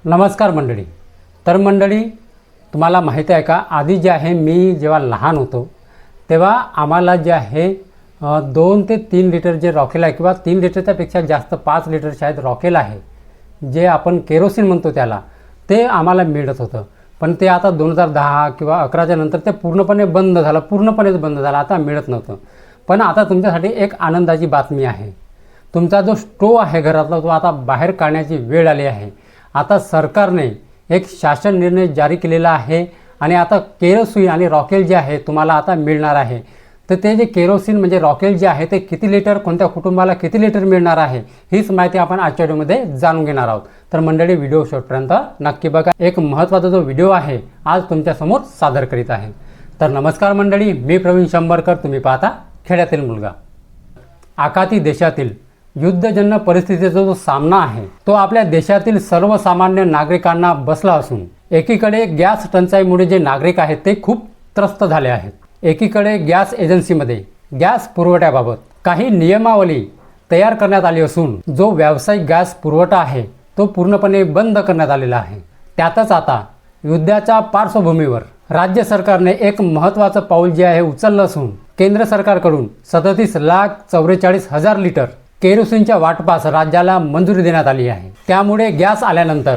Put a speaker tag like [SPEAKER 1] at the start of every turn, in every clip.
[SPEAKER 1] नमस्कार मंडळी. तर मंडळी, तुम्हाला माहिती आहे का, आधी जे आहे मी जेव्हा लहान होतो तेव्हा आम्हाला जे आहे 2 ते 3 लिटर जे रॉकेल आहे किंवा 3 लिटरच्यापेक्षा जास्त 5 लिटर शायद रॉकेल आहे, जे आपण केरोसिन म्हणतो त्याला, ते आम्हाला मिळत होतं. पण ते आता 2010 किंवा 11च्या नंतर ते पूर्णपणे बंद झालं, पूर्णपणेच बंद झालं, आता मिळत नव्हतं. पण आता तुमच्यासाठी एक आनंदाची बातमी आहे. तुमचा जो स्टोव आहे घरातला, तो आता बाहेर काढण्याची वेळ आली आहे. आता सरकारने एक शासन निर्णय जारी केलेला आहे आणि आता केरोसिन आणि रॉकेल जे आहे तुम्हाला आता मिळणार आहे. तर ते जे केरोसिन म्हणजे रॉकेल जे आहे ते किती लिटर, कोणत्या कुटुंबाला किती लिटर मिळणार आहे, हीच माहिती आपण आजच्या व्हिडिओमध्ये जाणून घेणार आहोत. तर मंडळी, व्हिडिओ शेवटपर्यंत नक्की बघा. एक महत्त्वाचा जो व्हिडिओ आहे आज तुमच्यासमोर सादर करीत आहे. तर नमस्कार मंडळी, मी प्रवीण शंभरकर. तुम्ही पाहता खेड्यातील मुलगा. आखाती देशातील युद्धजन्य परिस्थितीचा जो सामना आहे तो आपल्या देशातील सर्वसामान्य नागरिकांना बसला असून एकीकडे गॅस टंचाईमुळे जे नागरिक आहेत ते खूप त्रस्त झाले आहेत. एकीकडे गॅस एजन्सीमध्ये गॅस पुरवठ्याबाबत काही नियमावली तयार करण्यात आली असून जो व्यावसायिक गॅस पुरवठा आहे तो पूर्णपणे बंद करण्यात आलेला आहे. त्यातच आता युद्धाच्या पार्श्वभूमीवर राज्य सरकारने एक महत्त्वाचं पाऊल जे आहे उचललं असून केंद्र सरकारकडून 37,44,000 लिटर केरोसिनच्या वाटपास राज्याला मंजुरी देण्यात आली आहे. त्यामुळे गॅस आल्यानंतर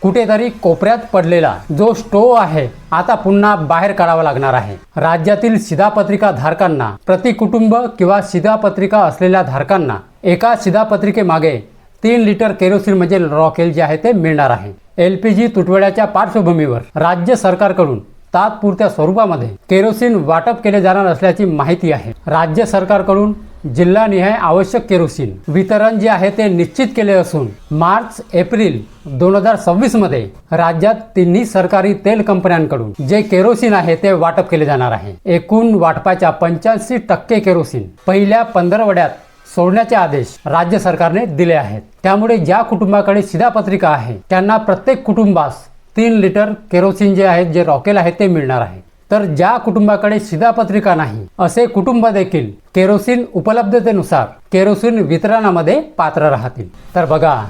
[SPEAKER 1] कुठेतरी कोपऱ्यात पडलेला जो स्टोव आहे आता पुन्हा बाहेर काढावा लागणार आहे. राज्यातील शिधापत्रिका धारकांना, प्रति कुटुंब किंवा शिधापत्रिका असलेल्या धारकांना एका शिधापत्रिकेमागे 3 लिटर केरोसिन म्हणजे रॉकेल जे आहे ते मिळणार आहे. LPG तुटवड्याच्या पार्श्वभूमीवर राज्य सरकारकडून तात्पुरत्या स्वरूपामध्ये केरोसिन वाटप केले जाणार असल्याची माहिती आहे. राज्य सरकारकडून जिल्हानिहाय आवश्यक केरोसिन वितरण जे आहे ते निश्चित केले असून मार्च-एप्रिल 2026 मध्ये राज्यात तिन्ही सरकारी तेल कंपन्यांकडून जे केरोसिन आहे ते वाटप केले जाणार आहे. एकूण वाटपाच्या 85% केरोसिन पहिल्या 15 सोडण्याचे आदेश राज्य सरकारने दिले आहेत. त्यामुळे ज्या कुटुंबाकडे शिधापत्रिका आहे त्यांना प्रत्येक कुटुंबास 3 लिटर केरोसिन जे आहे, जे रॉकेल आहे ते मिळणार आहे. तर ज्या कुटुंबाकडे शिधापत्रिका नाही असे कुटुंब देखील केरोसिन उपलब्धतेनुसार केरोसिन वितरणामध्ये पात्र राहतील. तर बघा,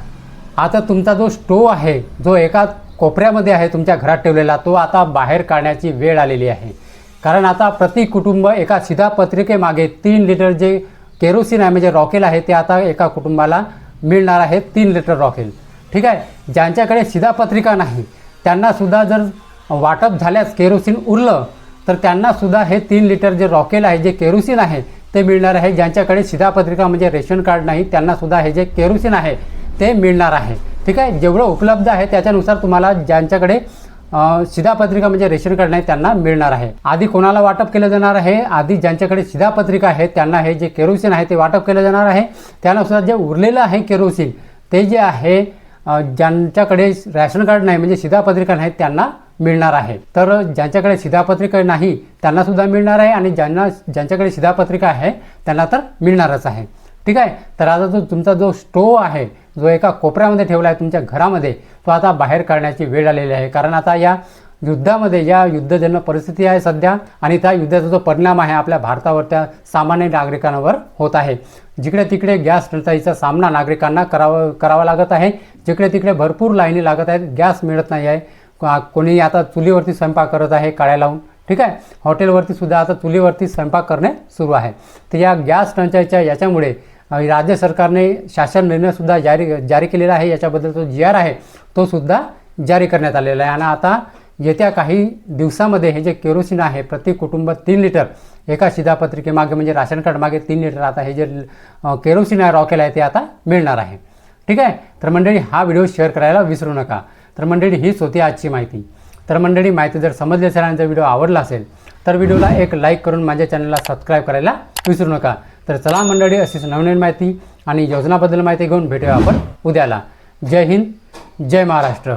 [SPEAKER 1] आता तुमचा जो स्टोव आहे जो एका कोपऱ्यामध्ये आहे तुमच्या घरात ठेवलेला, तो आता बाहेर काढण्याची वेळ आलेली आहे. कारण आता प्रति कुटुंब एका शिधापत्रिकेमागे 3 लिटर जे केरोसिन आहे म्हणजे रॉकेल आहे ते आता एका कुटुंबाला मिळणार आहे 3 लिटर रॉकेल. ठीक आहे. ज्यांच्याकडे शिधापत्रिका नाही त्यांना सुद्धा जर वाटप झाल्यास केरोसिन उरलं तर त्यांना सुद्धा हे 3 लिटर जे रॉकेल आहे, जे केरोसिन आहे ते मिळणार आहे. ज्यांच्याकडे शिधापत्रिका म्हणजे रेशन कार्ड नाही त्यांना सुद्धा हे जे केरोसिन आहे ते मिळणार आहे. ठीक आहे. जेवढं उपलब्ध आहे त्याच्यानुसार तुम्हाला ज्यांच्याकडे शिधापत्रिका म्हणजे रेशन कार्ड नाही त्यांना मिळणार आहे. आधी कोणाला वाटप केलं जाणार आहे? आधी ज्यांच्याकडे शिधापत्रिका आहे त्यांना हे जे केरोसिन आहे ते वाटप केलं जाणार आहे. त्यानुसार जे उरलेलं आहे केरोसिन ते जे आहे ज्यांच्याकडे रॅशन कार्ड नाही म्हणजे शिधापत्रिका नाही त्यांना मिळणार आहे. तर ज्यांच्याकडे शिधापत्रिका नाही त्यांना सुद्धा मिळणार आहे आणि ज्यांच्याकडे शिधापत्रिका आहे त्यांना तर मिळणारच आहे. ठीक आहे. तर आता तुमचा जो स्टोव आहे जो एका कोपऱ्यामध्ये ठेवला आहे तुमच्या घरामध्ये, तो आता बाहेर काढण्याची वेळ आलेली आहे. कारण आता या युद्धामध्ये ज्या युद्धजन्य परिस्थिती आहे सध्या आणि त्या युद्धाचा जो परिणाम आहे आपल्या भारतावर, त्या सामान्य नागरिकांवर होत आहे. जिकडे तिकडे गॅस टंचाईचा सामना नागरिकांना करावा लागत आहे. जिकडे तिकडे भरपूर लाईनी लागत आहेत, गॅस मिळत नाही आहे. कोणी आता चुलीवरती स्वयंपाक करत आहे काड्या लावून. ठीक आहे. हॉटेलवरती सुद्धा आता चुलीवरती स्वयंपाक करणे सुरू आहे. तर या गॅस टंचाईच्या याच्यामुळे राज्य सरकारने शासन निर्णयसुद्धा जारी केलेला आहे. याच्याबद्दल तो GR आहे तो सुद्धा जारी करण्यात आलेला आहे. आणि आता येत्या काही दिवसामध्ये हे जे केरोसिन आहे प्रति कुटुंब 3 लिटर एका शिधापत्रिकेमागे म्हणजे राशन कार्ड मागे 3 लिटर आता हे जे केरोसिन आहे रॉकेल आहे ते आता मिळणार आहे. ठीक आहे. तर मंडळी, हा व्हिडिओ शेअर करायला विसरू नका. तर मंडळी, हीच होती आजची माहिती. तर मंडळी, माहिती जर समजली असेल आणि जर व्हिडिओ आवडला असेल तर व्हिडिओला एक लाईक करून माझ्या चॅनलला सबस्क्राईब करायला विसरू नका. तर चला मंडळी, अशीच नवनवीन माहिती आणि योजनाबद्दल माहिती घेऊन भेटूया आपण उद्याला. जय हिंद, जय महाराष्ट्र.